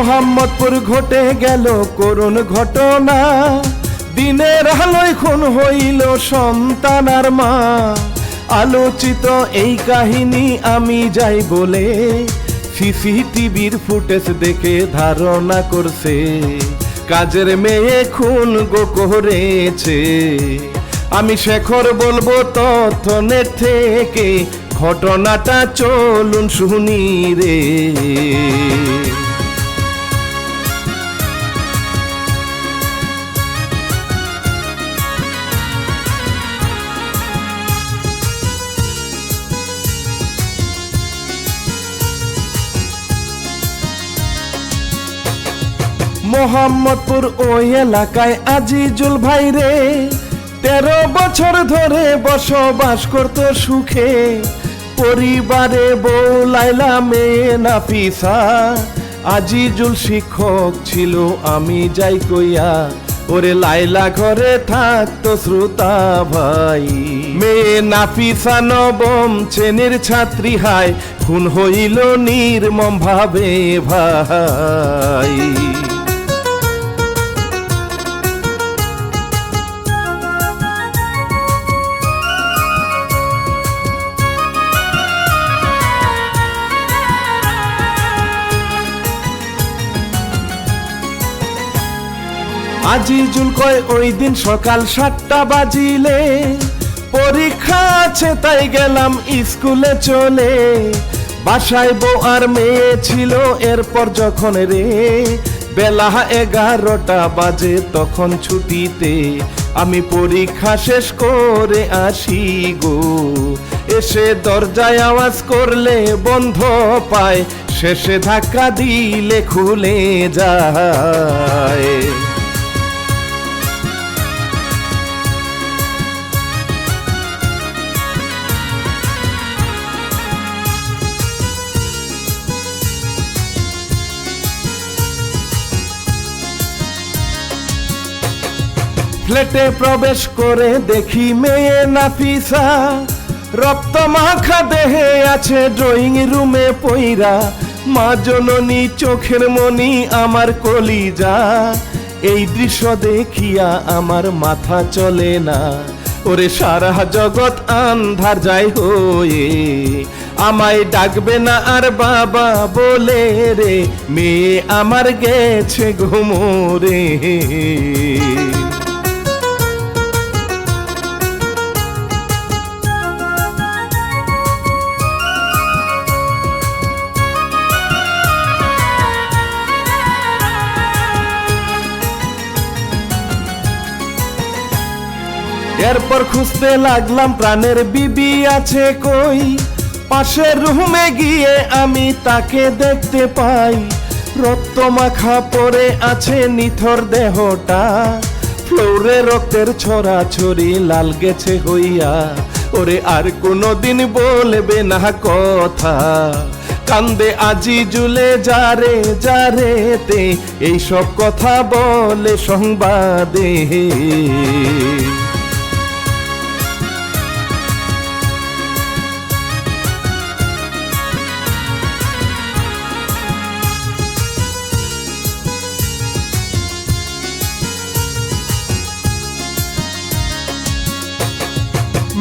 মোহাম্মদপুর ঘটে গেল করুণ ঘটনা, দিনের আলোয় খুন হইল সন্তান আর মা। আলোচিত এই কাহিনী আমি যাই বলে, সিসিটিভির ফুটেজ দেখে ধারণা করছে কাজের মেয়ে খুন গো করেছে। আমি শেখর বলবো তথ্য নেট থেকে, ঘটনাটা চলুন শুনি রে। মোহাম্মদপুর ওই এলাকায় আজিজুল ভাই রে 13 বছর ধরে বসবাস করত সুখে। পরিবারে বউ লাইলা মেয়ে নাফিসা, আজিজুল শিক্ষক ছিল আমি যাই কইয়া। ওরে লাইলা ঘরে থাকতো শ্রোতা ভাই, মেয়ে নাফিসা নবম শ্রেণীর ছাত্রী হায়, খুন হইল নির্মম ভাবে ভাই। আজিজুল কয় ওই দিন সকাল 7টা বাজিলে, পরীক্ষা আছে তাই গেলাম স্কুলে চলে। বাসায় বউ আর মেয়ে ছিল, এরপর যখন রে বেলা 11টা বাজে তখন ছুটিতে আমি পরীক্ষা শেষ করে আসি গো। এসে দরজায় আওয়াজ করলে বন্ধ পায়, শেষে ধাক্কা দিলে খুলে যায়। ফ্ল্যাটে প্রবেশ করে দেখি মেয়ে নাফিসা, রক্ত মাখা দেহে আছে ড্রয়িং রুমে পইরা। মা জননী চোখের মনি আমার কলিজা, এই দৃশ্য দেখিয়া আমার মাথা চলে না। ওরে সারা জগৎ আন্ধার যায় হয়ে, আমায় ডাকবে না আর বাবা বলে রে, মেয়ে আমার গেছে ঘুমোরে। এরপর খুঁজতে লাগলাম প্রাণের বিবি আছে কই। পাশের রুমে গিয়ে আমি তাকে দেখতে পাই, রক্ত মাখা পড়ে আছে নিথর দেহটা। ফ্লোরে রক্তের ছড়াছড়ি লাল গেছে হইয়া, ওরে আর কোনোদিন বলবে না কথা। কান্দে আজিজুলে যারে যারে তে, এইসব কথা বলে সংবাদে।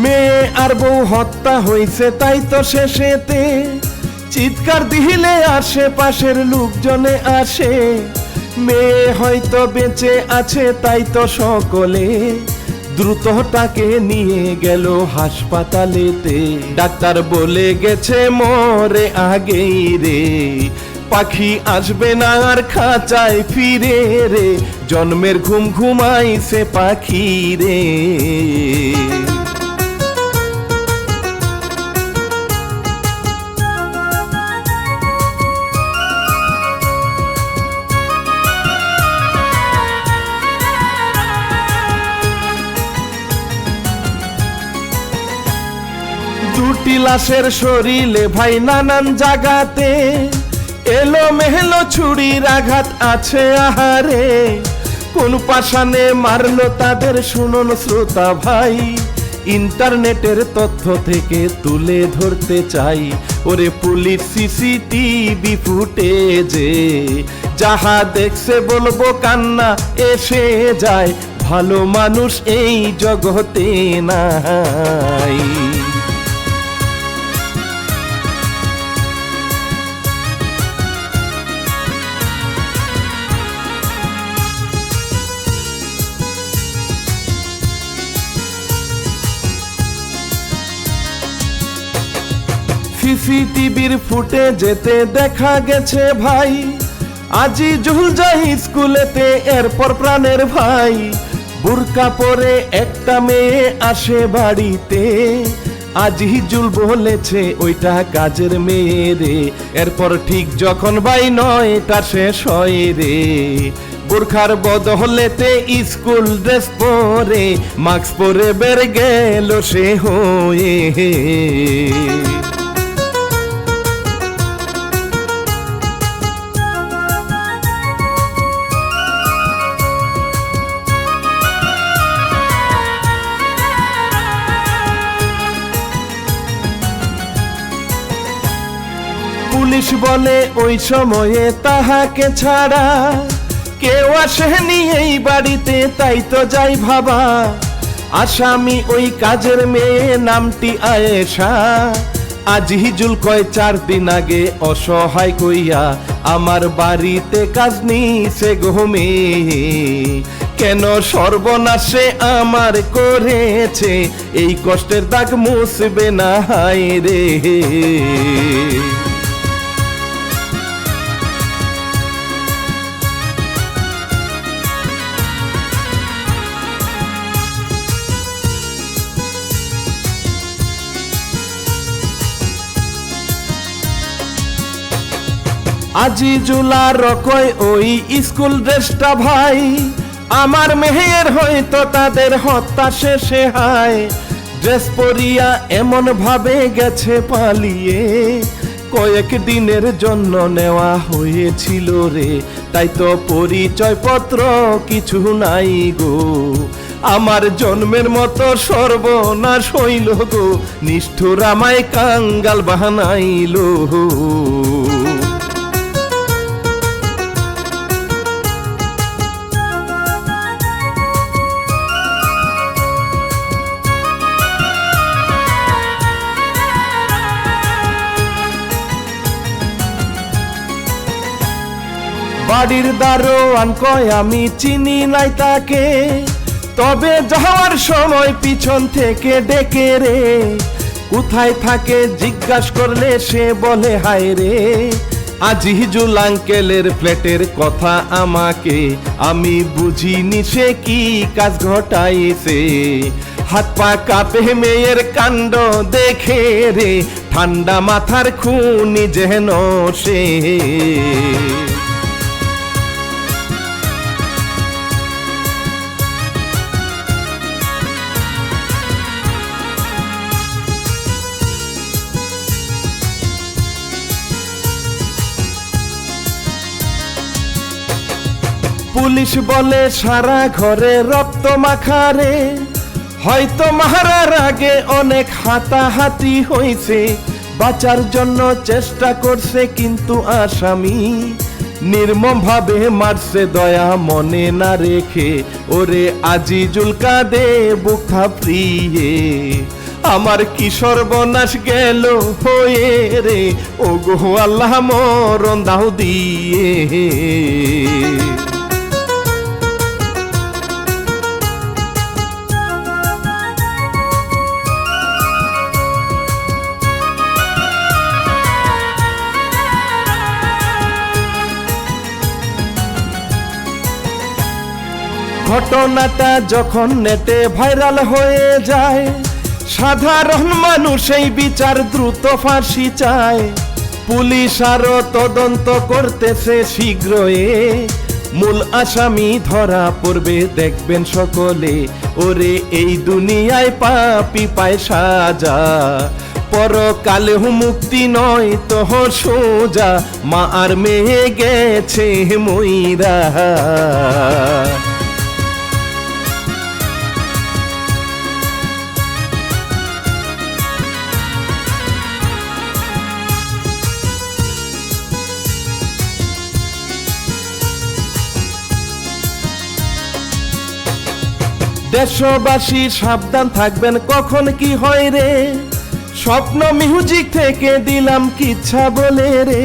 মেয়ে আর বউ হত্যা হইছে তাই তো শেষেতে চিৎকার দিলে আশেপাশের লোকজনে আসে। মেয়ে হয়তো বেঁচে আছে তাই তো সকলে দ্রুত তাকে নিয়ে গেল হাসপাতালেতে। ডাক্তার বলে গেছে মরে আগেই রে, পাখি আসবে না আর খাঁচায় ফিরে রে, জন্মের ঘুম ঘুমাইছে পাখি রে। দুটি লাশের শরীরে ভাই নানান জায়গাতে, এলো মেহলো ছুরির আঘাত আছে আহারে। কোন পাশানে মারলো তাদের শুনুন শ্রোতা ভাই, ইন্টারনেটের তথ্য থেকে তুলে ধরতে চাই। ওরে পুলিশ সিসিটিভি ফুটেজে যাহা দেখছে বলবো কান্না এসে যায়, ভালো মানুষ এই জগতে নাই। সিসিটিভির ফুটেজেতে দেখা গেছে ভাই, আজিজুল যায় স্কুলেতে, এরপর প্রাণের ভাই। বুরকা পরে একটা মেয়ে আসে বাড়িতে, আজিজুল বলেছে ওইটা কাজের মেয়ে রে। এরপর ঠিক যখন ভাই 9টা শেষ হয় রে, বোরখার বদলেতে স্কুল ড্রেস পরে মাস্ক পরে বের গেল সে হয়ে। পুলিশ বলে ওই সময়ে তাহাকে ছাড়া কেউ আসেনি এই বাড়িতে, তাই তো যাই ভাবা। আসামি ওই কাজের মেয়ে, নামটি আয়েশা। আজিজুল কয় 4 দিন আগে অসহায় কইয়া আমার বাড়িতে কাজ নিছে গো মেয়ে। কেন সর্বনাশে আমার করেছে, এই কষ্টের দাগ মুছবে না হায় রে। আজিজুল আর কয় ওই স্কুল ড্রেসটা ভাই আমার মেহের, হয়তো তাদের হত্যা শেষে হায়। ড্রেস পরিয়া এমন ভাবে গেছে পালিয়ে, কয়েক দিনের জন্য নেওয়া হয়েছিল রে। তাই তো পরিচয়পত্র কিছু নাই গো, আমার জন্মের মতো সর্বনাশ হইল গো, নিষ্ঠুর আমায় কাঙ্গাল বানাইল। বাড়ির দারোয়ান কয় আমি চিনি নাই তাকে, তবে যাওয়ার সময় পিছন থেকে ডেকে রে। কোথায় থাকে জিজ্ঞাসা করলে সে বলে হায় রে, আজিজুল আঙ্কেলের ফ্ল্যাটের কথা আমাকে। আমি বুঝিনি সে কি কাজ ঘটাইছে, হাত পা কাঁপে মেয়ের কাণ্ড দেখে রে, ঠান্ডা মাথার খুনি যেন সে। পুলিশ বলে সারা ঘরে রক্ত মাখারে, হয়তো মারার আগে অনেক হাতাহাতি হয়েছে। বাঁচার জন্য চেষ্টা করছে কিন্তু আসামি নির্মম ভাবে মারছে দয়া মনে না রেখে। ওরে আজিজুল কাঁদে বুক থাপড়িয়ে, আমার কি সর্বনাশ গেল হয়ে রে, ও গো আল্লাহ মরণ দাও দিয়ে। ঘটনাটা যখন নেটে ভাইরাল হয়ে যায়, সাধারণ মানুষ এই বিচার দ্রুত ফাঁসি চায়। পুলিশ আরো তদন্ত করতেছে শীঘ্রই, মূল আসামি ধরা পড়বে দেখবেন সকলে। ওরে এই দুনিয়ায় পাপী পায় সাজা, পরকালে মুক্তি নয় তো সোজা। মা আর মেয়ে গেছে মইরা। দেশবাসী সাবধান থাকবেন, কখন কি হয় রে। স্বপ্ন মিউজিক থেকে দিলাম কিচ্ছা বলে রে।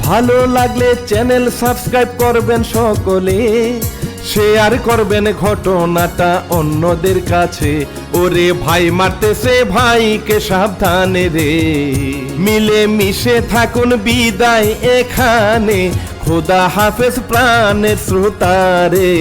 ভালো লাগলে চ্যানেল সাবস্ক্রাইব করবেন সকলে, শেয়ার করবেন ঘটনাটা অন্যদের কাছে। ওরে ভাই মারতেছে ভাইকে সাবধানে রে। মিলে মিশে থাকুন, বিদায় এখানে। খোদা হাফেজ প্রাণের শ্রোতারে।